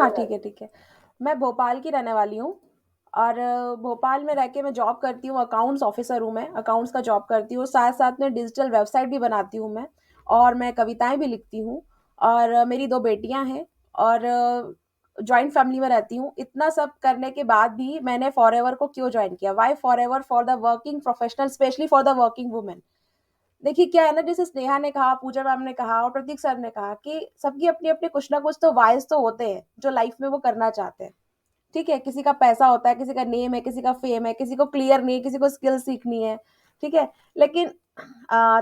हाँ, ठीक है, ठीक है। मैं भोपाल की रहने वाली हूँ और भोपाल में रह के मैं जॉब करती हूँ, अकाउंट्स ऑफ़िसर हूँ मैं, अकाउंट्स का जॉब करती हूँ, साथ-साथ में डिजिटल वेबसाइट भी बनाती हूँ मैं और मैं कविताएँ भी लिखती हूँ और मेरी 2 बेटियाँ हैं और जॉइंट फैमिली में रहती हूँ। इतना सब करने के बाद भी मैंने फॉरएवर को क्यों जॉइन किया? Why forever? For the working professional, specially for the working women. देखिए क्या है ना, जैसे स्नेहा ने कहा, पूजा मैम ने कहा और प्रतीक सर ने कहा कि सबकी अपनी-अपनी कुछ ना कुछ तो व्हायस तो होते हैं, जो लाइफ में वो करना चाहते हैं। ठीक है? किसी का पैसा होता है, किसी का नेम है, किसी का फेम है, किसी को क्लियर नहीं है, किसी को स्किल सीखनी है, ठीक है? लेकिन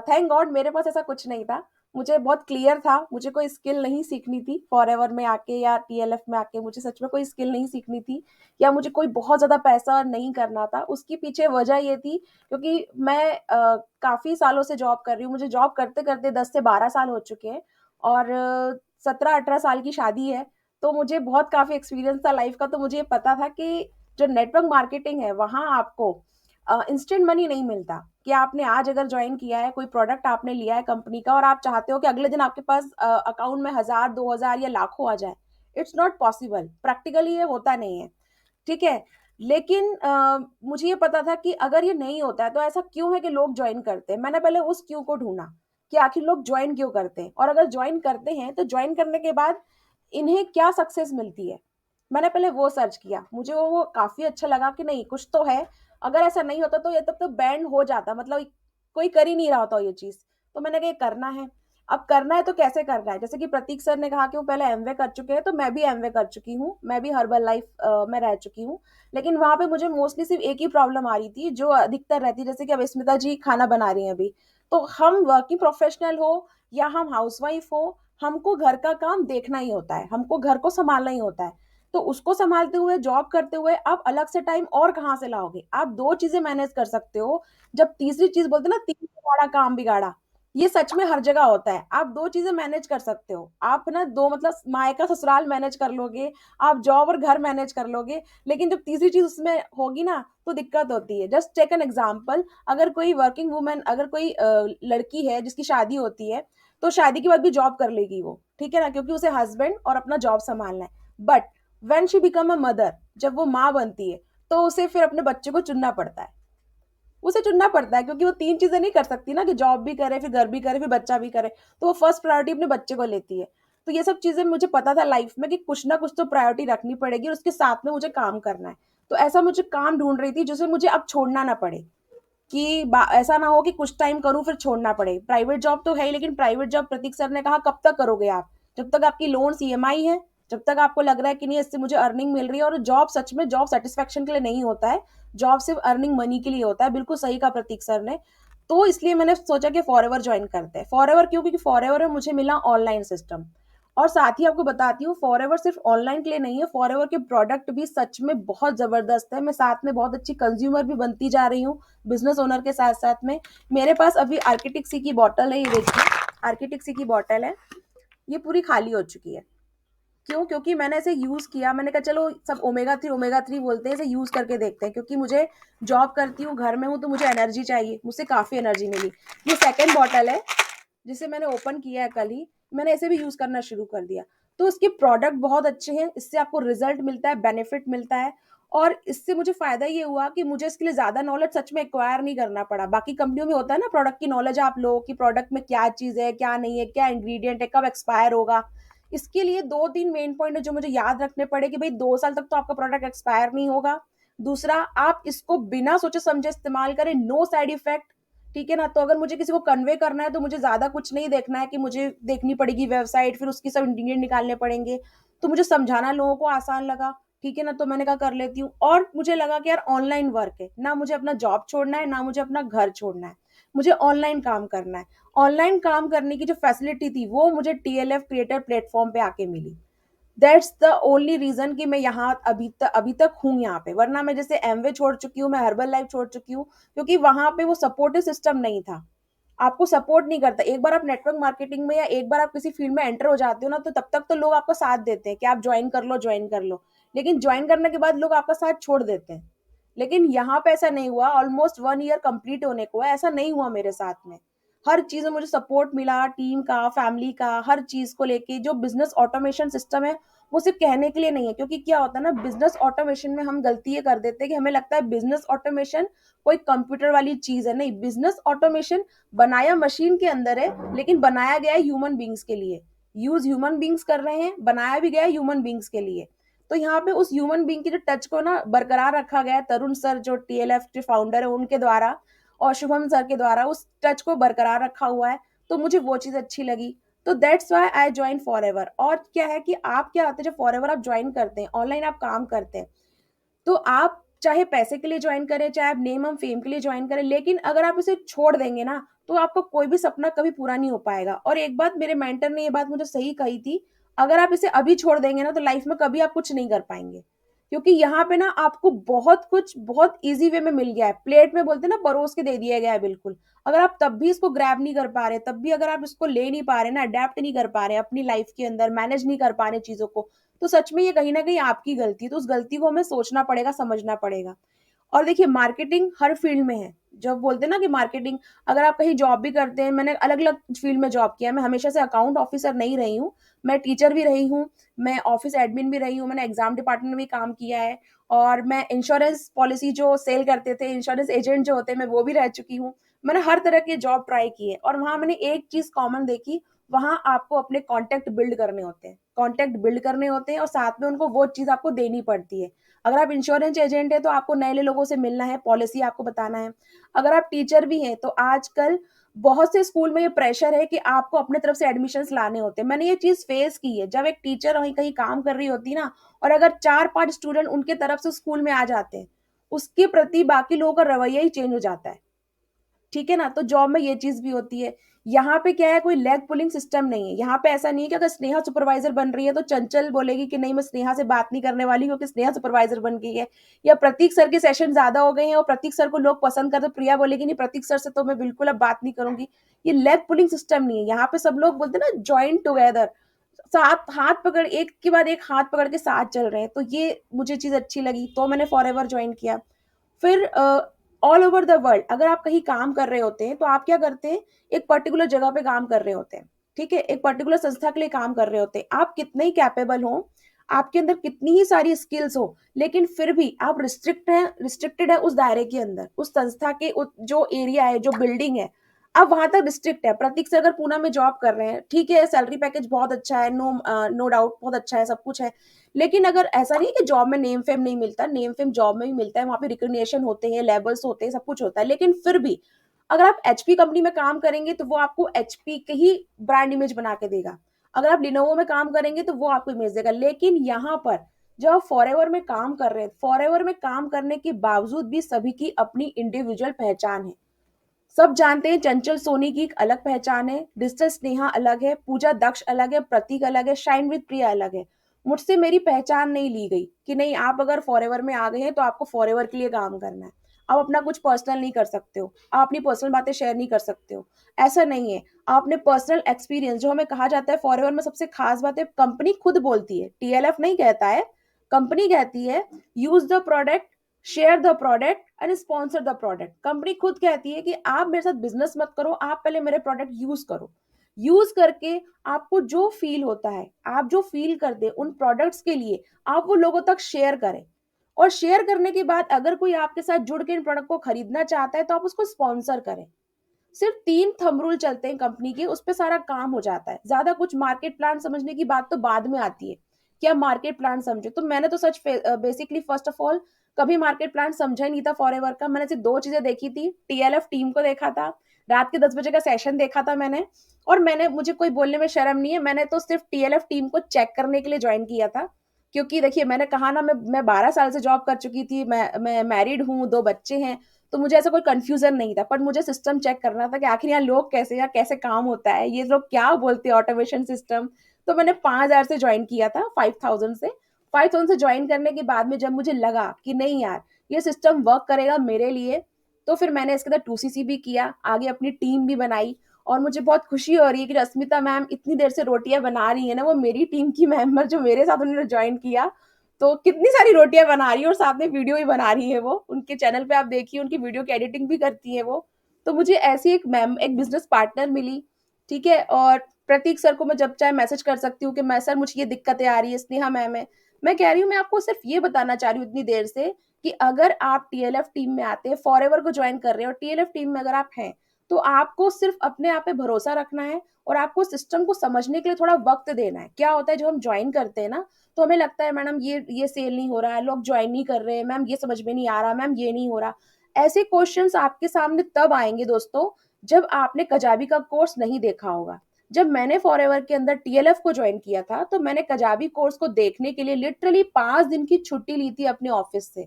थैंक गॉड मेरे पास ऐसा कुछ नहीं था। मुझे बहुत क्लियर था, मुझे कोई स्किल नहीं सीखनी थी फॉरएवर में आके या टीएलएफ में आके, मुझे सच में कोई स्किल नहीं सीखनी थी या मुझे कोई बहुत ज़्यादा पैसा नहीं करना था। उसकी पीछे वजह ये थी क्योंकि मैं काफ़ी सालों से जॉब कर रही हूँ, मुझे जॉब करते-करते 10 से 12 साल हो चुके हैं और 17-18 साल की शादी है, तो मुझे बहुत काफ़ी एक्सपीरियंस था लाइफ का, तो मुझे ये पता था कि जो नेटवर्क मार्केटिंग है, वहाँ आपको इंस्टेंट मनी नहीं मिलता कि आपने आज अगर जॉइन किया है, कोई प्रोडक्ट आपने लिया है कंपनी का और आप चाहते हो कि अगले दिन आपके पास अकाउंट में 1000, 2000 या लाखों आ जाए। इट्स नॉट पॉसिबल, प्रैक्टिकली ये होता नहीं है, ठीक है? लेकिन मुझे ये पता था कि अगर ये नहीं होता है, तो ऐसा क्यों है कि लोग जॉइन करते हैं? मैंने पहले उस क्यों को ढूँढा कि आखिर लोग जॉइन क्यों करते हैं? और अगर जॉइन करते हैं, तो जॉइन करने के बाद इन्हें क्या सक्सेस मिलती है? मैंने पहले वो सर्च किया। मुझे वो काफ़ी अच्छा लगा कि नहीं कुछ तो है। अगर ऐसा नहीं होता तो ये तब तो बैंड हो जाता, मतलब कोई कर ही नहीं रहा होता ये चीज़। तो मैंने कहा ये करना है। अब करना है तो कैसे करना है? जैसे कि प्रतीक सर ने कहा कि वो पहले एमवे कर चुके हैं, तो मैं भी एमवे कर चुकी हूँ। मैं भी हर्बल लाइफ में रह चुकी हूँ। लेकिन वहाँ पे मुझे मोस्टली सिर्फ़ एक ही प्रॉब्लम आ रही थी जो अधिकतर रहती है, जैसे कि अब स्मिता जी खाना बना रही हैं अभी। तो हम वर्किंग प्रोफ़ेशनल हो या हम हाउसवाइफ़ हो, हमको घर का काम देखना ही होता है, हमको घर को सँभालना ही होता है। तो उसको सँभालते हुए, जॉब करते हुए आप अलग से टाइम और कहाँ से लाओगे? आप 2 चीज़ें मैनेज कर सकते हो, जब तीसरी चीज़ बोलते हैं ना, तीर तगाड़ा काम बिगाड़ा, ये सच में हर जगह होता है। आप 2 चीज़ें मैनेज कर सकते हो। आप ना 2 मतलब मायका ससुराल मैनेज कर लोगे, आप जॉब और घर मैनेज कर लोगे, लेकिन जब तीसरी चीज़ उसमें होगी ना, तो दिक्कत होती है। जस्ट टेक एन एग्ज़ाम्पल, अगर कोई वर्किंग वूमन, अगर कोई लड़की है जिसकी शादी होती है, तो शादी के बाद भी जॉब कर लेगी वो, ठीक है ना? क्योंकि उसे हस्बैंड और अपना जॉब सँभालना है। But when she become a mother, जब वो माँ बनती है, तो उसे फिर अपने बच्चे को चुनना पड़ता है। उसे चुनना पड़ता है क्योंकि वो 3 चीज़ें नहीं कर सकती ना कि जॉब भी करे, फिर घर भी करे, फिर बच्चा भी करे। तो वो फर्स्ट प्रायोरिटी अपने बच्चे को लेती है। तो ये सब चीज़ें मुझे पता था लाइफ में कि कुछ ना कुछ तो प्रायोरिटी रखनी पड़ेगी और उसके साथ में मुझे काम करना है। तो ऐसा मुझे काम ढूँढ रही थी जिसे मुझे अब छोड़ना ना पड़े, कि बा ऐसा ना हो कि कुछ टाइम करूँ फिर छोड़ना पड़े। प्राइवेट जॉब तो है ही, लेकिन प्राइवेट जॉब प्रतीक सर ने कहा कब तक करोगे आप? जब तक आपकी लोन्स ईएमआई है, जब तक आपको लग रहा है कि नहीं इससे मुझे अर्निंग मिल रही है, और जॉब सच में जॉब सैटिस्फैक्शन के लिए नहीं होता है। जॉब सिर्फ़ अर्निंग मनी के लिए होता है। बिल्कुल सही कहा प्रतीक सर ने। तो इसलिए मैंने सोचा कि फॉरएवर जॉइन करते हैं। फॉरएवर क्यों? क्योंकि फॉरएवर में मुझे मिला ऑनलाइन सिस्टम। और साथ ही आपको बताती हूँ, फॉरएवर सिर्फ़ ऑनलाइन के लिए नहीं है, फॉरएवर के प्रोडक्ट भी सच में बहुत ज़बरदस्त है। मैं साथ में बहुत अच्छी कंज्यूमर भी बनती जा रही हूँ, बिज़नेस ओनर के साथ-साथ में। मेरे पास अभी आर्किटिक सी की बॉटल है, ये देखिए, आर्किटिक सी की बॉटल है, ये पूरी खाली हो चुकी है। क्यों? क्योंकि मैंने इसे यूज़ किया, मैंने कहा चलो सब ओमेगा 3 बोलते हैं, इसे यूज़ करके देखते हैं, क्योंकि मुझे जॉब करती हूँ, घर में हूँ, तो मुझे एनर्जी चाहिए, मुझसे काफ़ी एनर्जी मिली। ये सेकंड बॉटल है, जिसे मैंने ओपन किया है कल ही, मैंने इसे भी यूज़ करना शुरू कर दिया। तो इसके प्रोडक्ट बहुत अच्छे हैं, इससे आपको रिज़ल्ट मिलता है, बेनिफिट मिलता है और इससे मुझे फ़ायदा ये हुआ कि मुझे इसके लिए ज़्यादा नॉलेज सच में एक्वायर नहीं करना पड़ा। बाकी कंपनियों में होता है ना, प्रोडक्ट की नॉलेज आप लो कि प्रोडक्ट में क्या चीज़ है, क्या नहीं है, क्या इंग्रीडिएंट है, कब एक्सपायर होगा। इसके लिए 2-3 मेन पॉइंट है जो मुझे याद रखने पड़े कि भई 2 साल तक तो आपका प्रोडक्ट एक्सपायर नहीं होगा। दूसरा, आप इसको बिना सोचे-समझे इस्तेमाल करें, नो साइड इफेक्ट, ठीक है ना? तो अगर मुझे किसी को कन्वे करना है, तो मुझे ज़्यादा कुछ नहीं देखना है कि मुझे देखनी पड़ेगी वेबसाइट, फिर उसकी सब इंग्रीडिएंट निकालने पड़ेंगे। तो मुझे समझाना लोगों को आसान लगा, ठीक है ना? तो मैंने कहा कर लेती हूँ और मुझे लगा कि यार ऑनलाइन वर्क है, ना मुझे अपना जॉब छोड़ना है, ना मुझे अपना घर छोड़ना है। मुझे ऑनलाइन काम करना है। ऑनलाइन काम करने की जो फैसिलिटी थी, वो मुझे टीएलएफ क्रिएटर प्लेटफ़ॉर्म पे आके मिली। दैट्स द ओनली रीज़न कि मैं यहाँ अभी तक हूँ यहाँ पे, वरना मैं जैसे एमवे छोड़ चुकी हूँ, मैं हर्बल लाइफ छोड़ चुकी हूँ, क्योंकि वहाँ पे वो सपोर्टिव सिस्टम नहीं था। आपको सपोर्ट नहीं करता। एक बार आप नेटवर्क मार्केटिंग में या एक बार आप किसी फील्ड में एंटर हो जाते हो ना, तो तब तक तो लोग आपका साथ देते हैं कि आप जॉइन कर लो, जॉइन कर लो। लेकिन जॉइन करने के बाद लोग आपका साथ छोड़ देते हैं। लेकिन यहाँ पे ऐसा नहीं हुआ, ऑलमोस्ट 1 ईयर कंप्लीट होने को है, ऐसा नहीं हुआ मेरे साथ में। हर चीज़ में मुझे सपोर्ट मिला, टीम का, फैमिली का, हर चीज़ को लेके जो बिज़नेस ऑटोमेशन सिस्टम है, वो सिर्फ कहने के लिए नहीं है, क्योंकि क्या होता है ना, बिजनेस ऑटोमेशन में हम गलती ये कर देते हैं कि हमें लगता है बिजनेस ऑटोमेशन कोई कंप्यूटर वाली चीज है। नहीं, बिजनेस ऑटोमेशन बनाया मशीन के अंदर है, लेकिन बनाया गया है ह्यूमन बींग्स के लिए। यूज ह्यूमन बींग्स कर रहे हैं, बनाया भी गया है ह्यूमन बींग्स के लिए। तो यहाँ पे उस ह्यूमन बींग की जो टच को ना बरकरार रखा गया है, तरुण सर जो टीएलएफ के फाउंडर है उनके द्वारा और शुभम सर के द्वारा उस टच को बरकरार रखा हुआ है। तो मुझे वो चीज अच्छी लगी। तो that's why I join forever. और क्या है कि आप क्या होते हैं, जब फॉरएवर आप ज्वाइन करते हैं, ऑनलाइन आप काम करते हैं, तो आप चाहे पैसे के लिए ज्वाइन करें, चाहे आप नेम एंड फेम के लिए ज्वाइन करें, लेकिन अगर आप इसे छोड़ देंगे ना, तो आपका कोई भी सपना कभी पूरा नहीं हो पाएगा। और एक बात मेरे मेंटर ने ये बात मुझे सही कही थी, अगर आप इसे अभी छोड़ देंगे ना, तो लाइफ में कभी आप कुछ नहीं कर पाएंगे। क्योंकि यहाँ पे ना आपको बहुत कुछ बहुत इजी वे में मिल गया है, प्लेट में बोलते हैं ना, परोस के दे दिया गया है बिल्कुल। अगर आप तब भी इसको ग्रैब नहीं कर पा रहे, तब भी अगर आप इसको ले नहीं पा रहे ना, अडेप्ट नहीं कर पा रहे अपनी लाइफ के अंदर, मैनेज नहीं कर पा रहे चीजों को, तो सच में ये कहीं ना कहीं आपकी गलती है। तो उस गलती को हमें सोचना पड़ेगा, समझना पड़ेगा। और देखिए, मार्केटिंग हर फील्ड में है। जब बोलते हैं ना कि मार्केटिंग, अगर आप कहीं जॉब भी करते हैं, मैंने अलग अलग फील्ड में जॉब किया है, मैं हमेशा से अकाउंट ऑफिसर नहीं रही हूँ, मैं टीचर भी रही हूँ, मैं ऑफिस एडमिन भी रही हूँ, मैंने एग्जाम डिपार्टमेंट में भी काम किया है, और मैं इंश्योरेंस पॉलिसी जो सेल करते थे, इंश्योरेंस एजेंट जो होते हैं, मैं वो भी रह चुकी हूँ। मैंने हर तरह की जॉब ट्राई की है, और वहां मैंने एक चीज कॉमन देखी, वहां आपको अपने कॉन्टेक्ट बिल्ड करने होते हैं, कॉन्टेक्ट बिल्ड करने होते हैं, और साथ में उनको वो चीज आपको देनी पड़ती है। अगर आप इंश्योरेंस एजेंट है तो आपको नए नए लोगों से मिलना है, पॉलिसी आपको बताना है। अगर आप टीचर भी हैं, तो आजकल बहुत से स्कूल में ये प्रेशर है कि आपको अपने तरफ से एडमिशन्स लाने होते हैं। मैंने ये चीज फेस की है, जब एक टीचर वहीं कहीं काम कर रही होती ना, और अगर 4-5 स्टूडेंट उनके तरफ से स्कूल में आ जाते हैं, उसके प्रति बाकी लोगों का रवैया ही चेंज हो जाता है। ठीक है ना? तो जॉब में ये चीज भी होती है। यहाँ पे क्या है, कोई लेग पुलिंग सिस्टम नहीं है। यहाँ पे ऐसा नहीं है कि अगर स्नेहा सुपरवाइजर बन रही है तो चंचल बोलेगी कि नहीं, मैं स्नेहा से बात नहीं करने वाली क्योंकि स्नेहा सुपरवाइजर बन गई है। या प्रतीक सर के सेशन ज्यादा हो गए हैं और प्रतीक सर को लोग पसंद करते, तो प्रिया बोलेगी नहीं, प्रतीक सर से तो मैं बिल्कुल अब बात नहीं करूंगी। ये लेग पुलिंग सिस्टम नहीं है। यहाँ पे सब लोग बोलते हैं ना, ज्वाइन टुगेदर, साथ हाथ पकड़, एक के बाद एक हाथ पकड़ के साथ चल रहे हैं। तो ये मुझे चीज अच्छी लगी, तो मैंने फॉरएवर ज्वाइन किया। फिर ऑल ओवर द वर्ल्ड अगर आप कहीं काम कर रहे होते हैं, तो आप क्या करते हैं, एक पर्टिकुलर जगह पे काम कर रहे होते हैं, ठीक है, एक पर्टिकुलर संस्था के लिए काम कर रहे होते हैं। आप कितने ही कैपेबल हो, आपके अंदर कितनी ही सारी स्किल्स हो, लेकिन फिर भी आप रिस्ट्रिक्टेड है उस दायरे के अंदर, उस संस्था के जो एरिया है, जो बिल्डिंग है, अब वहां तक रिस्ट्रिक्ट है। प्रतीक से अगर पूना में जॉब कर रहे हैं, ठीक है, सैलरी पैकेज बहुत अच्छा है, नो डाउट बहुत अच्छा है, सब कुछ है। लेकिन अगर ऐसा नहीं कि जॉब में नेम फेम नहीं मिलता, नेम फेम जॉब में भी मिलता है, वहां पे रिकग्निशन होते हैं, लेवल्स होते हैं, सब कुछ होता है। लेकिन फिर भी अगर आप एचपी कंपनी में काम करेंगे, तो वो आपको एचपी के ही ब्रांड इमेज बना के देगा। अगर आप लिनोवो में काम करेंगे, तो वो आपको इमेज देगा। लेकिन यहाँ पर जब आप फॉरएवर में काम कर रहे हैं, फॉरएवर में काम करने के बावजूद भी सभी की अपनी इंडिविजुअल पहचान है। सब जानते हैं चंचल सोनी की एक अलग पहचान है, डिजिटल स्नेहा अलग है, पूजा दक्ष अलग है, प्रतीक अलग है, शाइन विद प्रिया अलग है। मुझसे मेरी पहचान नहीं ली गई कि नहीं, आप अगर फॉरएवर में आ गए हैं तो आपको फॉरएवर के लिए काम करना है, आप अपना कुछ पर्सनल नहीं कर सकते हो, आप अपनी पर्सनल बातें शेयर नहीं कर सकते हो। ऐसा नहीं है। आपने पर्सनल एक्सपीरियंस, जो हमें कहा जाता है फॉरएवर में सबसे खास बात है, कंपनी खुद बोलती है, टीएलएफ नहीं कहता है, कंपनी कहती है, use the product, share the product and sponsor the product. Company खुद कहती है कि आप मेरे साथ बिजनेस मत करो, आप पहले मेरे प्रोडक्ट यूज करो। यूज करके आपको जो फील होता है, आप जो फील करते हैं उन प्रोडक्ट्स के लिए, आप वो लोगों तक शेयर करें। और शेयर करने के बाद अगर कोई आपके साथ जुड़ के इन प्रोडक्ट को खरीदना चाहता है, तो आप उसको स्पॉन्सर करें। सिर्फ 3 थंब रूल चलते हैं कंपनी के, उस पे सारा काम हो जाता है। ज्यादा कुछ मार्केट प्लान समझने की बात तो बाद में आती है कि आप मार्केट प्लान समझो। तो मैंने तो सच बेसिकली फर्स्ट ऑफ ऑल कभी मार्केट प्लान समझा ही नहीं था फॉरएवर का। मैंने सिर्फ 2 चीजें देखी थी, टीएलएफ टीम को देखा था, रात के 10 बजे का सेशन देखा था मैंने। और मैंने, मुझे कोई बोलने में शर्म नहीं है, मैंने तो सिर्फ टीएलएफ टीम को चेक करने के लिए ज्वाइन किया था। क्योंकि देखिए, मैंने कहा ना, मैं 12 साल से जॉब कर चुकी थी, मैं मैरिड हूँ, 2 बच्चे हैं। तो मुझे ऐसा कोई कंफ्यूजन नहीं था, पर मुझे सिस्टम चेक करना था कि आखिर यहाँ लोग कैसे, या कैसे काम होता है, ये लोग क्या बोलते हैं ऑटोमेशन सिस्टम। तो मैंने 5,000 से ज्वाइन किया था, 5,000 से। 5,000 से ज्वाइन करने के बाद में जब मुझे लगा कि नहीं यार, ये सिस्टम वर्क करेगा मेरे लिए, तो फिर मैंने इसके अंदर 2सीसी भी किया, आगे अपनी टीम भी बनाई। और मुझे बहुत खुशी हो रही है कि रश्मिता मैम इतनी देर से रोटियां बना रही है ना, वो मेरी टीम की मेंबर जो मेरे साथ उन्होंने ज्वाइन किया, तो कितनी सारी रोटियां बना रही है, और साथ में वीडियो भी बना रही है। वो उनके चैनल पे आप देखिए, उनकी वीडियो की एडिटिंग भी करती है वो। तो मुझे ऐसी एक मैम, एक बिजनेस पार्टनर मिली, ठीक है। और प्रतीक सर को मैं जब चाहे मैसेज कर सकती हूँ कि मैं सर मुझे ये दिक्कतें आ रही है, स्नेहा मैम है। मैं कह रही हूँ, मैं आपको सिर्फ ये बताना चाह रही हूँ इतनी देर से कि अगर आप टीएलएफ टीम में आते हैं, फॉरएवर को ज्वाइन कर रहे हो और टीएलएफ टीम में अगर आप हैं, तो आपको सिर्फ अपने आप पे भरोसा रखना है और आपको सिस्टम को समझने के लिए थोड़ा वक्त देना है। क्या होता है, जो हम ज्वाइन करते हैं ना, तो हमें लगता है मैडम ये सेल नहीं हो रहा है, लोग ज्वाइन नहीं कर रहे हैं, मैम ये समझ में नहीं आ रहा, मैम ये नहीं हो रहा। ऐसे क्वेश्चंस आपके सामने तब आएंगे दोस्तों, जब आपने कजाबी का कोर्स नहीं देखा होगा। जब मैंने फॉरएवर के अंदर टीएलएफ को ज्वाइन किया था, तो मैंने कजाबी कोर्स को देखने के लिए लिटरली 5 दिन की छुट्टी ली थी अपने ऑफिस से।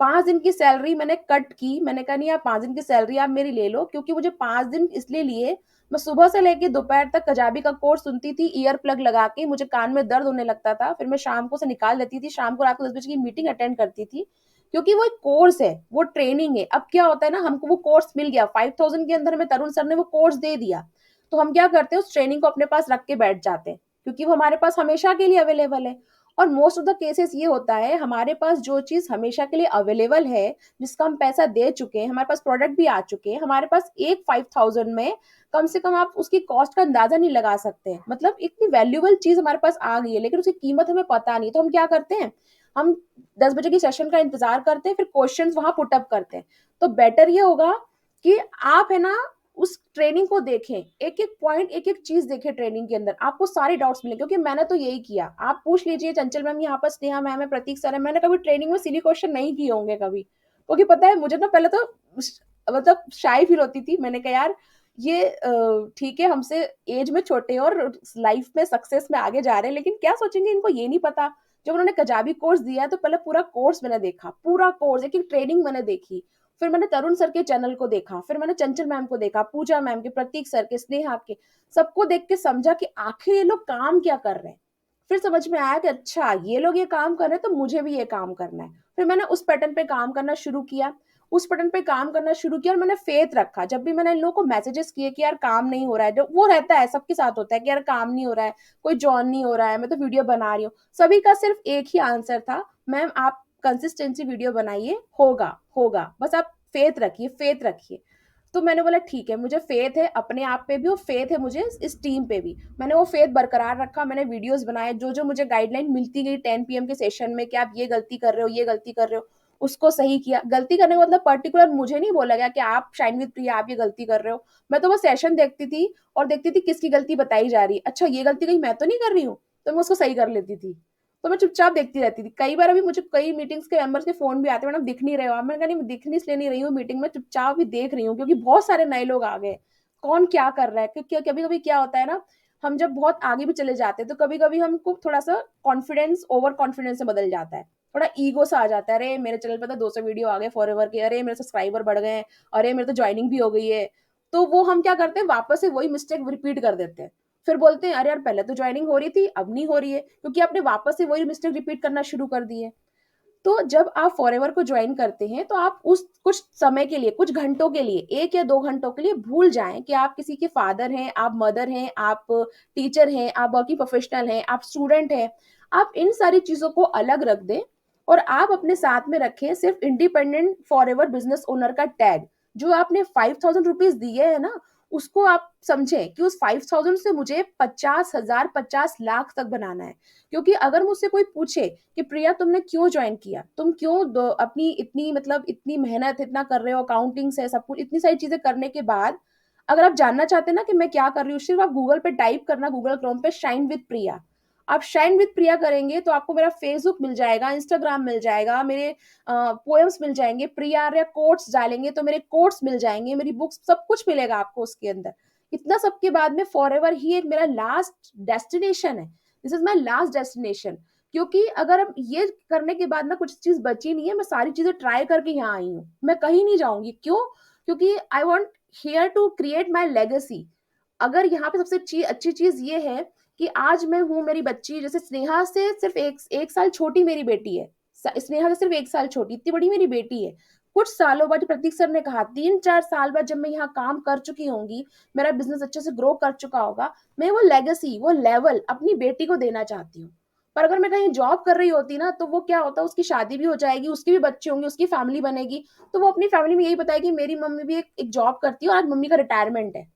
5 दिन की सैलरी मैंने कट की। मैंने कहा नहीं, आप 5 दिन की सैलरी आप मेरी ले लो, क्योंकि मुझे 5 दिन इसलिए लिए, मैं सुबह से लेके दोपहर तक कजाबी का कोर्स सुनती थी ईयर प्लग लगा के, मुझे कान में दर्द होने लगता था, फिर मैं शाम को से निकाल देती थी, शाम को रात को 10 बजे की मीटिंग अटेंड करती थी, क्योंकि वो एक कोर्स है, वो ट्रेनिंग है। अब क्या होता है ना, हमको वो कोर्स मिल गया 5,000 के अंदर में, तरुण सर ने वो कोर्स दे दिया, तो हम क्या करते हैं, उस ट्रेनिंग को अपने पास रख के बैठ जाते हैं, क्योंकि वो हमारे पास हमेशा के लिए अवेलेबल है। और मोस्ट ऑफ द केसेस ये होता है, हमारे पास जो चीज हमेशा के लिए अवेलेबल है, जिसका हम पैसा दे चुके हैं, हमारे पास प्रोडक्ट भी आ चुके हैं, हमारे पास एक 5,000 में कम से कम आप उसकी कॉस्ट का अंदाजा नहीं लगा सकते। मतलब इतनी वैल्यूबल चीज हमारे पास आ गई है, लेकिन उसकी कीमत हमें पता नहीं, तो हम क्या करते हैं, हम 10 बजे की सेशन का इंतजार करते हैं, फिर क्वेश्चन वहां पुटअप करते हैं। तो बेटर ये होगा कि आप है ना, उस ट्रेनिंग को देखें, एक एक पॉइंट, एक एक चीज देखें ट्रेनिंग के अंदर, आपको सारे डाउट्स मिले, क्योंकि मैंने तो यही किया। आप पूछ लीजिए, चंचल मैम यहाँ पर, स्नेहा मैम है, प्रतीक सर है, मैंने कभी ट्रेनिंग में सिली क्वेश्चन नहीं किए होंगे कभी, क्योंकि पता है मुझे ना, पहले तो मतलब शाई फील होती थी। मैंने कहा यार, ये ठीक है, हमसे एज में छोटे हैं और लाइफ में सक्सेस में आगे जा रहे हैं, लेकिन क्या सोचेंगे, इनको ये नहीं पता। जब उन्होंने कजाबी कोर्स दिया है, तो पहले पूरा कोर्स मैंने देखा, पूरा कोर्स, एक एक ट्रेनिंग मैंने देखी, फिर मैंने तरुण सर के चैनल को देखा, फिर मैंने चंचल मैम को देखा, पूजा मैम के, प्रतीक सर के, स्नेहा के, सबको देख के समझा कि आखिर ये लोग काम क्या कर रहे हैं। फिर समझ में आया कि अच्छा, ये लोग ये काम कर रहे हैं, तो मुझे भी ये काम करना है। फिर मैंने उस पैटर्न पे काम करना शुरू किया, उस पैटर्न पे काम करना शुरू किया, और मैंने फेथ रखा। जब भी मैंने इन लोगों को मैसेजेस किए कि यार काम नहीं हो रहा है, जो वो रहता है सबके साथ होता है कि यार काम नहीं हो रहा है, कोई जॉन नहीं हो रहा है, मैं तो वीडियो बना रही हूँ, सभी का सिर्फ एक ही आंसर था, मैम आप कंसिस्टेंसी वीडियो बनाइए, होगा होगा, बस आप फेथ रखिए, फेथ रखिए। तो मैंने बोला ठीक है, मुझे फेथ है अपने आप पे भी और फेथ है मुझे इस टीम पे भी। मैंने वो फेथ बरकरार रखा, मैंने वीडियोस बनाए, जो जो मुझे गाइडलाइन मिलती गई 10 PM के सेशन में कि आप ये गलती कर रहे हो, ये गलती कर रहे हो, उसको सही किया। गलती करने का मतलब पर्टिकुलर मुझे नहीं बोला गया कि आप शाइन विद प्रिया आप ये गलती कर रहे हो। मैं तो वो सेशन देखती थी और देखती थी किसकी गलती बताई जा रही है, अच्छा ये गलती कहीं मैं तो नहीं कर रही हूँ, तो मैं उसको सही कर लेती थी। तो मैं चुपचाप देखती रहती थी। कई बार अभी मुझे कई मीटिंग्स के मेंबर्स के फोन भी आते हैं, मैडम दिख नहीं रहे हो आप। मैंने कहा नहीं, मैं दिख नहीं इसलिए नहीं रही हूँ मीटिंग में, चुपचाप भी देख रही हूँ, क्योंकि बहुत सारे नए लोग आ गए, कौन क्या कर रहा है। क्योंकि कभी कभी क्या होता है ना, हम जब बहुत आगे भी चले जाते हैं, तो कभी कभी हमको थोड़ा सा कॉन्फिडेंस ओवर कॉन्फिडेंस से बदल जाता है, थोड़ा ईगो सा आ जाता है, अरे मेरे चैनल पर तो 200 वीडियो आ गए फॉरएवर के, अरे मेरे सब्सक्राइबर बढ़ गए हैं, अरे मेरे तो ज्वाइनिंग भी हो गई है। तो वो हम क्या करते हैं, वापस से वही मिस्टेक रिपीट कर देते हैं। फिर बोलते हैं अरे यार, पहले तो ज्वाइनिंग हो रही थी, अब नहीं हो रही है, क्योंकि आपने वापस से वही मिस्टेक रिपीट करना शुरू कर दी है। तो जब आप फॉरएवर को ज्वाइन करते हैं, तो आप उस कुछ समय के लिए, कुछ घंटों के लिए, 1 या 2 घंटों के लिए भूल जाएं कि आप किसी के फादर हैं, आप मदर हैं, आप टीचर हैं, आप वर्किंग प्रोफेशनल हैं, आप स्टूडेंट हैं। आप इन सारी चीजों को अलग रख दें और आप अपने साथ में रखें सिर्फ इंडिपेंडेंट फॉरएवर बिजनेस ओनर का टैग। जो आपने 5,000 रुपीज दिए है ना, उसको आप समझें कि उस 5,000 से मुझे 50,000, 50 लाख तक बनाना है। क्योंकि अगर मुझसे कोई पूछे कि प्रिया तुमने क्यों ज्वाइन किया, तुम क्यों अपनी इतनी मतलब इतनी मेहनत इतना कर रहे हो, अकाउंटिंग से सब कुछ, इतनी सारी चीजें करने के बाद अगर आप जानना चाहते हैं ना कि मैं क्या कर रही हूँ, सिर्फ आप गूगल पे टाइप करना, गूगल क्रोम पे शाइन विद प्रिया। आप शाइन विद प्रिया करेंगे तो आपको मेरा फेसबुक मिल जाएगा, इंस्टाग्राम मिल जाएगा, मेरे पोएम्स मिल जाएंगे, प्रिया या कोट्स डालेंगे तो मेरे कोट्स मिल जाएंगे, मेरी बुक्स, सब कुछ मिलेगा आपको उसके अंदर। इतना सबके बाद में फॉरएवर ही एक मेरा लास्ट डेस्टिनेशन है, this is my last destination. क्योंकि अगर अब ये करने के बाद ना कुछ चीज बची नहीं है, मैं सारी चीजें ट्राई करके यहाँ आई हूँ, मैं कहीं नहीं जाऊंगी। क्यों? क्योंकि I want here to create my legacy. अगर यहाँ पे सबसे अच्छी चीज ये है कि आज मैं हूँ, मेरी बच्ची जैसे स्नेहा से सिर्फ एक साल छोटी मेरी बेटी है, स्नेहा से सिर्फ 1 साल छोटी, इतनी बड़ी मेरी बेटी है। कुछ सालों बाद, प्रतीक सर ने कहा 3-4 साल बाद जब मैं यहाँ काम कर चुकी होंगी, मेरा बिजनेस अच्छे से ग्रो कर चुका होगा, मैं वो लेगेसी, वो लेवल अपनी बेटी को देना चाहती हूँ। पर अगर मैं कहीं जॉब कर रही होती ना, तो वो क्या होता, उसकी शादी भी हो जाएगी, उसके भी बच्चे होंगे, उसकी फैमिली बनेगी, तो वो अपनी फैमिली में यही बताएगी मेरी मम्मी भी एक जॉब करती है और आज मम्मी का रिटायरमेंट है।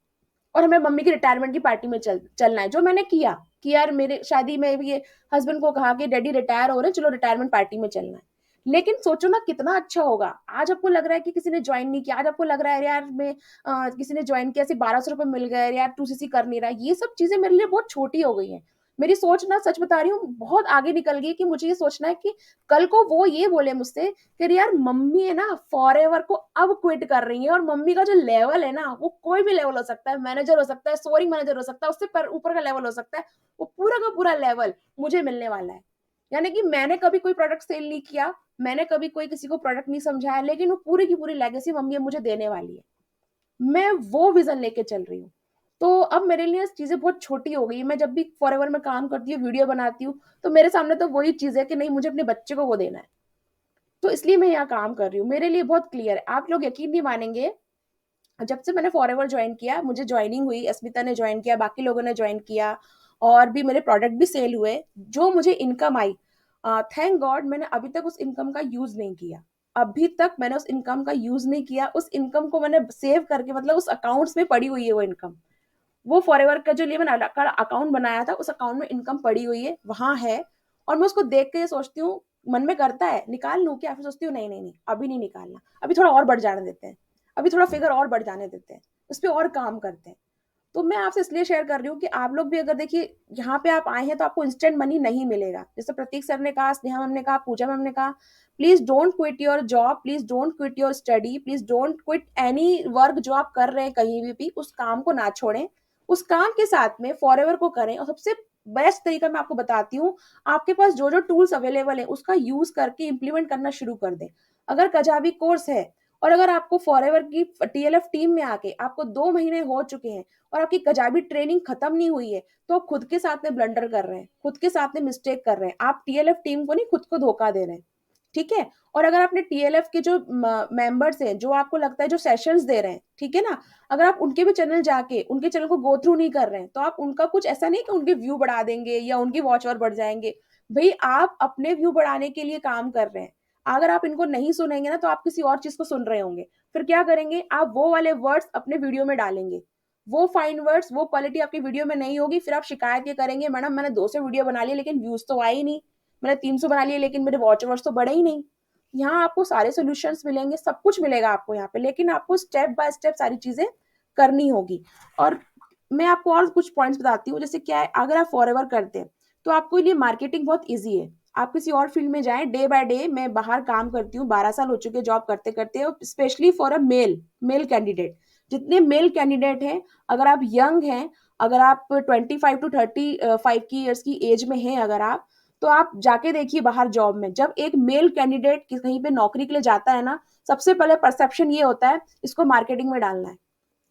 और हमें मम्मी की रिटायरमेंट की पार्टी में चलना है, जो मैंने किया कि यार मेरे शादी में भी ये हस्बैंड को कहा कि डैडी रिटायर हो रहे हैं, चलो रिटायरमेंट पार्टी में चलना है। लेकिन सोचो ना कितना अच्छा होगा। आज आपको लग रहा है कि किसी ने ज्वाइन नहीं किया, आज आपको लग रहा है यार मैं किसी ने ज्वाइन किया, सिर्फ 1200 रुपए मिल गए यार, टू सीसी कर नहीं रहा। ये सब चीजें मेरे लिए बहुत छोटी हो गई हैं। मेरी सोच ना, सच बता रही हूँ, बहुत आगे निकल गई कि मुझे ये सोचना है कि कल को वो ये बोले मुझसे कि यार मम्मी है ना फॉरएवर को अब क्विट कर रही है, और मम्मी का जो लेवल है ना वो कोई भी लेवल हो सकता है, मैनेजर हो सकता है, सोअरिंग मैनेजर हो सकता है, उससे पर ऊपर का लेवल हो सकता है, वो पूरा का पूरा लेवल मुझे मिलने वाला है। यानी कि मैंने कभी कोई प्रोडक्ट सेल नहीं किया, मैंने कभी कोई किसी को प्रोडक्ट नहीं समझाया, लेकिन वो पूरी की पूरी लेगेसी मम्मी अब मुझे देने वाली है। मैं वो विजन लेके चल रही हूँ। तो अब मेरे लिए चीजें बहुत छोटी हो गई। मैं जब भी फॉरएवर में काम करती हूँ, वीडियो बनाती हूँ, तो मेरे सामने तो वही चीज है कि नहीं, मुझे अपने बच्चे को वो देना है। तो इसलिए मैं यहाँ काम कर रही हूँ। मेरे लिए बहुत क्लियर है। आप लोग यकीन नहीं मानेंगे, जब से मैंने फॉरएवर ज्वाइन किया, मुझे ज्वाइनिंग हुई, अस्मिता ने ज्वाइन किया, बाकी लोगों ने ज्वाइन किया, और भी मेरे प्रोडक्ट भी सेल हुए, जो मुझे इनकम आई, थैंक गॉड मैंने अभी तक उस इनकम का यूज नहीं किया। अभी तक मैंने उस इनकम का यूज नहीं किया। उस इनकम को मैंने सेव करके, मतलब उस अकाउंट्स में पड़ी हुई है वो इनकम। वो फॉरएवर का जो लिए मैंने अलग अकाउंट बनाया था, उस अकाउंट में इनकम पड़ी हुई है, वहां है। और मैं उसको देख के ये सोचती हूँ, मन में करता है निकाल लूं क्या, फिर सोचती हूँ नहीं नहीं नहीं, अभी नहीं निकालना, अभी थोड़ा और बढ़ जाने देते हैं, अभी थोड़ा फिगर और बढ़ जाने देते हैं, उस पर और काम करते हैं। तो मैं आपसे इसलिए शेयर कर रही हूँ कि आप लोग भी अगर देखिए, यहाँ पे आप आए हैं तो आपको इंस्टेंट मनी नहीं मिलेगा। जैसे प्रतीक सर ने कहा, स्नेहा मैम ने कहा, पूजा मैम ने कहा, please don't quit your job, please don't quit your study, please don't quit any work जो आप कर रहे हैं कहीं भी उस काम को ना छोड़ें। उस काम के साथ में फॉरएवर को करें। और सबसे बेस्ट तरीका मैं आपको बताती हूँ, आपके पास जो जो टूल्स अवेलेबल है उसका यूज करके इम्प्लीमेंट करना शुरू कर दें। अगर कजाबी कोर्स है, और अगर आपको फॉरएवर की टीएलएफ टीम में आके आपको 2 महीने हो चुके हैं, और आपकी कजाबी ट्रेनिंग खत्म नहीं हुई है, तो आप खुद के साथ में ब्लंडर कर रहे हैं, खुद के साथ में मिस्टेक कर रहे हैं। आप टीएलएफ टीम को नहीं, खुद को धोखा दे रहे हैं। ठीक है। और अगर आपने टीएलएफ के जो मेंबर्स हैं, जो आपको लगता है जो सेशंस दे रहे हैं, ठीक है ना, अगर आप उनके भी चैनल जाके उनके चैनल को गो थ्रू नहीं कर रहे हैं, तो आप उनका कुछ ऐसा नहीं कि उनके व्यू बढ़ा देंगे या उनकी वॉच आवर बढ़ जाएंगे। भाई आप अपने व्यू बढ़ाने के लिए काम कर रहे हैं। अगर आप इनको नहीं सुनेंगे ना, तो आप किसी और चीज को सुन रहे होंगे। फिर क्या करेंगे आप, वो वाले वर्ड्स अपने वीडियो में डालेंगे, वो फाइन वर्ड्स, वो क्वालिटी आपकी वीडियो में नहीं होगी। फिर आप शिकायत ये करेंगे, मैडम मैंने 200 वीडियो बना ली लेकिन व्यूज तो आए ही नहीं, मैंने 300 बना लिए लेकिन मेरे वॉच आवर्स तो बढ़े ही नहीं। यहाँ आपको सारे सॉल्यूशंस मिलेंगे, सब कुछ मिलेगा आपको यहाँ पे, लेकिन आपको स्टेप बाय स्टेप सारी चीजें करनी होगी। और मैं आपको और कुछ पॉइंट्स बताती हूँ। जैसे क्या है, अगर आप फॉरएवर करते हैं तो आपको लिए मार्केटिंग बहुत ईजी है। आप किसी और फील्ड में जाएं, डे बाय डे मैं बाहर काम करती हूँ, 12 साल हो चुके जॉब करते करते, specially for a male male candidate. जितने मेल कैंडिडेट हैं, अगर आप यंग हैं, अगर आप 25 to 35 की ईयर्स की एज में हैं, अगर आप, तो आप जाके देखिए बाहर जॉब में, जब एक मेल कैंडिडेट कहीं पे नौकरी के लिए जाता है ना, सबसे पहले परसेप्शन ये होता है इसको मार्केटिंग में डालना है,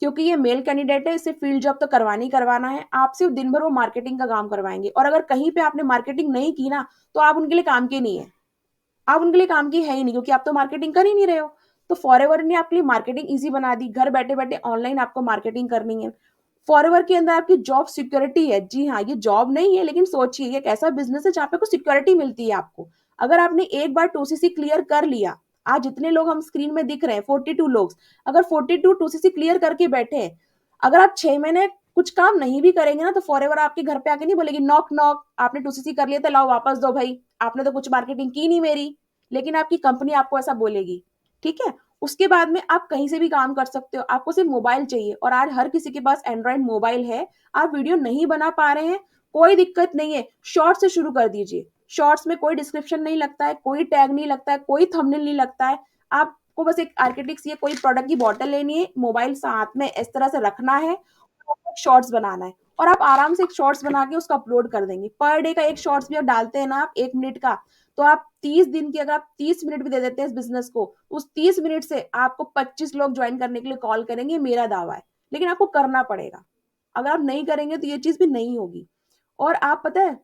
क्योंकि ये मेल कैंडिडेट है, इसे फील्ड जॉब तो करवानी ही करवाना है। आप सिर्फ दिन भर वो मार्केटिंग का काम करवाएंगे, और अगर कहीं पे आपने मार्केटिंग नहीं की ना, तो आप उनके लिए काम के नहीं है। आप उनके लिए काम की है ही नहीं, क्योंकि आप तो मार्केटिंग कर ही नहीं रहे हो। तो फॉरएवर ने आपके लिए मार्केटिंग इजी बना दी, घर बैठे बैठे ऑनलाइन आपको मार्केटिंग करनी है। फॉरएवर के अंदर आपकी जॉब सिक्योरिटी है। जी हाँ, ये जॉब नहीं है, लेकिन सोचिए ये एक ऐसा बिजनेस है जहाँ पे कुछ सिक्योरिटी मिलती है आपको। अगर आपने एक बार टूसीसी क्लियर कर लिया, आज जितने लोग हम स्क्रीन में दिख रहे हैं 42 लोग, अगर 42 टूसीसी क्लियर करके बैठे हैं, अगर आप 6 महीने कुछ काम नहीं भी करेंगे ना, तो फॉरएवर आपके घर पे आके नहीं बोलेगी नॉक नॉक, आपने टूसीसी कर लिया था, लाओ वापस दो भाई, आपने तो कुछ मार्केटिंग की नहीं मेरी। लेकिन आपकी कंपनी आपको ऐसा बोलेगी। ठीक है। उसके बाद में आप कहीं से भी काम कर सकते हो, आपको सिर्फ मोबाइल चाहिए, और आज हर किसी के पास एंड्रॉइड मोबाइल है। आप वीडियो नहीं बना पा रहे हैं, कोई दिक्कत नहीं है, शॉर्ट से शुरू कर दीजिए। शॉर्ट्स में कोई डिस्क्रिप्शन नहीं लगता है, कोई टैग नहीं लगता है, कोई थंबनेल नहीं लगता है। आपको बस एक आर्किटेक्ट या कोई प्रोडक्ट की बॉटल लेनी है, मोबाइल साथ में इस तरह से रखना है, शॉर्ट्स बनाना है, और आप आराम से एक शॉर्ट्स बना के उसको अपलोड कर देंगे। पर डे का एक शॉर्ट्स भी आप डालते हैं ना, आप 1 मिनट का, तो आप 30 दिन की, अगर आप 30 मिनट भी दे देते हैं इस बिजनेस को, उस 30 मिनट से आपको 25 लोग ज्वाइन करने के लिए कॉल करेंगे, मेरा दावा है। लेकिन आपको करना पड़ेगा। अगर आप नहीं करेंगे तो ये चीज भी नहीं होगी। और आप पता है,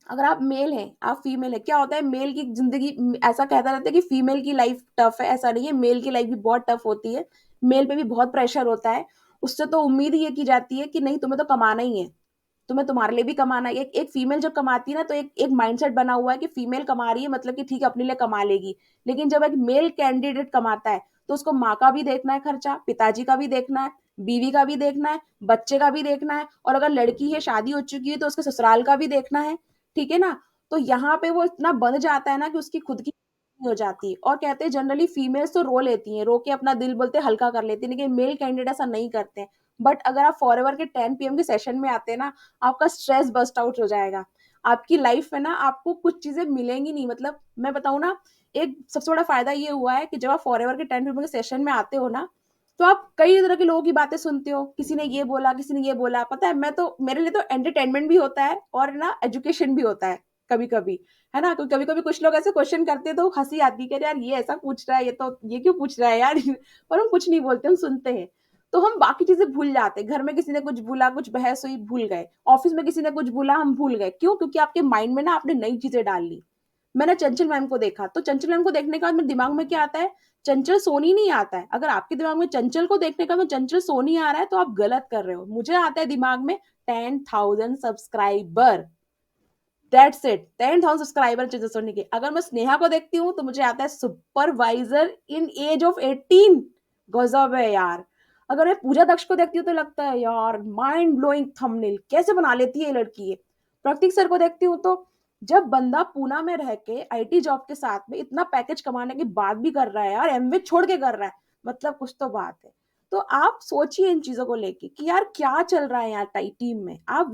अगर आप मेल हैं, आप फीमेल है, क्या होता है मेल की जिंदगी, ऐसा कहता रहता है कि फीमेल की लाइफ टफ है, ऐसा नहीं है, मेल की लाइफ भी बहुत टफ होती है। मेल पे भी बहुत प्रेशर होता है। उससे तो उम्मीद ये की जाती है कि नहीं, तुम्हें तो कमाना ही है, तुम्हें तुम्हारे लिए भी कमाना है। एक फीमेल जब कमाती है ना, तो एक एक माइंडसेट बना हुआ है कि फीमेल कमा रही है मतलब कि ठीक है अपने लिए कमा लेगी। लेकिन जब एक मेल कैंडिडेट कमाता है, तो उसको माँ का भी देखना है खर्चा, पिताजी का भी देखना है, बीवी का भी देखना है, बच्चे का भी देखना है, और अगर लड़की है, शादी हो चुकी है, तो उसके ससुराल का भी देखना है, ठीक है ना? तो यहाँ पे वो इतना बँध जाता है ना कि उसकी खुद की हो जाती है। और कहते हैं जनरली फीमेल्स तो रो लेती हैं, रो के अपना दिल बोलते हैं हल्का कर लेती हैं, लेकिन मेल कैंडिडेट ऐसा नहीं करते हैं। बट अगर आप फॉरएवर के 10 पीएम के सेशन में आते हैं ना, आपका स्ट्रेस बर्स्ट आउट हो जाएगा। आपकी लाइफ में ना आपको कुछ चीज़ें मिलेंगी नहीं, मतलब मैं बताऊँ ना, एक सबसे बड़ा फ़ायदा ये हुआ है कि जब आप फॉरएवर के 10 पीएम के सेशन में आते हो ना, तो आप कई तरह के लोगों की बातें सुनते हो, किसी ने ये बोला, किसी ने ये बोला, पता है मैं तो, मेरे लिए तो एंटरटेनमेंट भी होता है और ना एजुकेशन भी होता है कभी-कभी, है ना? तो कभी-कभी कुछ लोग ऐसे क्वेश्चन करते हैं तो हँसी आती है कि अरे यार ये ऐसा पूछ रहा है, ये क्यों पूछ रहा है यार? पर हम कुछ नहीं बोलते, हम सुनते हैं। तो हम बाकी चीज़ें भूल जाते हैं, घर में किसी ने कुछ बोला, कुछ बहस हुई, भूल गए, ऑफ़िस में किसी ने कुछ बोला, हम भूल गए। क्यों? क्योंकि आपके माइंड में ना आपने नई चीज़ें डाल ली। मैंने चंचल मैम को देखा, तो चंचल मैम को देखने के बाद मेरे दिमाग में क्या आता है, चंचल सोनी नहीं आता है। अगर आपके दिमाग में चंचल को देखने का में चंचल सोनी आ रहा है, तो आप गलत कर रहे हो। मुझे आता है दिमाग में 10,000 सब्सक्राइबर, दैट्स इट, 10,000 सब्सक्राइबर चंचल सोनी के। अगर मैं स्नेहा को देखती हूँ, तो मुझे आता है सुपरवाइजर इन एज ऑफ 18, गजब है यार। अगर मैं पूजा दक्ष को देखती हूँ, तो लगता है यार माइंड ब्लोइंग थंबनेल, कैसे बना लेती है ये लड़की ये। प्रतीक सर को देखती हूँ, तो जब बंदा पूना में रह के आईटी जॉब के साथ में इतना पैकेज कमाने के बाद भी कर रहा है यार, एमवे छोड़ के कर रहा है, मतलब कुछ तो बात है। तो आप सोचिए इन चीजों को लेके कि यार क्या चल रहा है यार टीम में। आप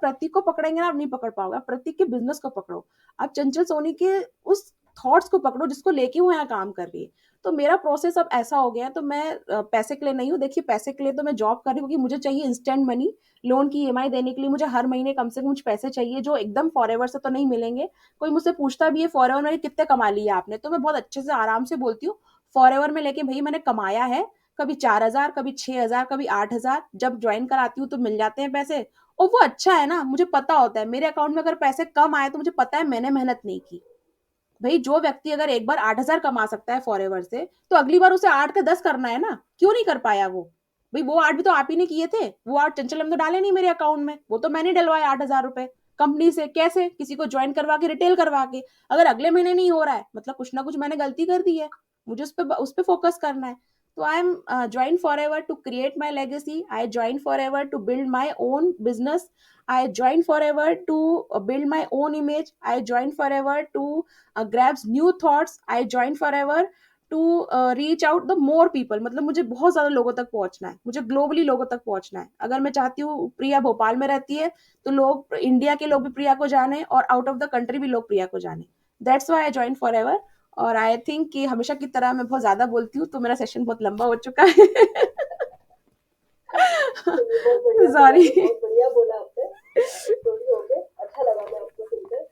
प्रतीक को पकड़ेंगे ना, आप नहीं पकड़ पाओगे। आप प्रतीक के बिजनेस को पकड़ो, आप चंचल सोनी के उस थॉट्स को पकड़ो जिसको लेके वो यहाँ काम कर रही है। तो मेरा प्रोसेस अब ऐसा हो गया है, तो मैं पैसे के लिए नहीं हूँ। देखिए, पैसे के लिए तो मैं जॉब कर रही हूँ क्योंकि मुझे चाहिए इंस्टेंट मनी। लोन की ईएमआई देने के लिए मुझे हर महीने कम से कम कुछ पैसे चाहिए, जो एकदम फॉरएवर से तो नहीं मिलेंगे। कोई मुझसे पूछता भी है फॉरएवर में कितने कमा लिए आपने, तो मैं बहुत अच्छे से आराम से बोलती हूँ फॉरएवर में लेके भाई मैंने कमाया है, कभी 4,000, कभी 6,000, कभी 8,000, जब ज्वाइन कराती हूँ तो मिल जाते हैं पैसे। और वो अच्छा है ना, मुझे पता होता है मेरे अकाउंट में अगर पैसे कम आए तो मुझे पता है मैंने मेहनत नहीं की। भाई जो व्यक्ति अगर एक बार 8,000 कमा सकता है फॉरएवर से, तो अगली बार उसे 8 के 10 करना है ना, क्यों नहीं कर पाया वो? भाई वो 8 भी तो आप ही ने किए थे, वो 8 चंचल हम तो डाले नहीं मेरे अकाउंट में, वो तो मैंने डलवाए 8,000 रुपए कंपनी से। कैसे? किसी को ज्वाइन करवा के, रिटेल करवा के। अगर अगले महीने नहीं हो रहा है, मतलब कुछ ना कुछ मैंने गलती कर दी है, मुझे उस पे फोकस करना है। तो I am join forever to create my legacy, I join forever to build my own business, I joined forever to build my own image. I joined forever to grabs new thoughts. I joined forever to reach out the more people. मतलब मुझे बहुत ज़्यादा लोगों तक पहुंचना है, मुझे globally लोगों तक पहुंचना है। अगर मैं चाहती हूँ प्रिया भोपाल में रहती है, तो लोग इंडिया के लोग भी प्रिया को जाने और आउट ऑफ द कंट्री भी लोग प्रिया को जाने। That's why I join for ever. और आई थिंक कि हमेशा की तरह मैं बहुत ज़्यादा बोलती हूँ, तो मेरा सेशन बहुत लंबा हो चुका है। चलिए बहुत बढ़िया बोला, सॉरी। बहुत बढ़िया बोला आपने। स्टोरी हो गए, अच्छा लगा मैं आपको सुनकर।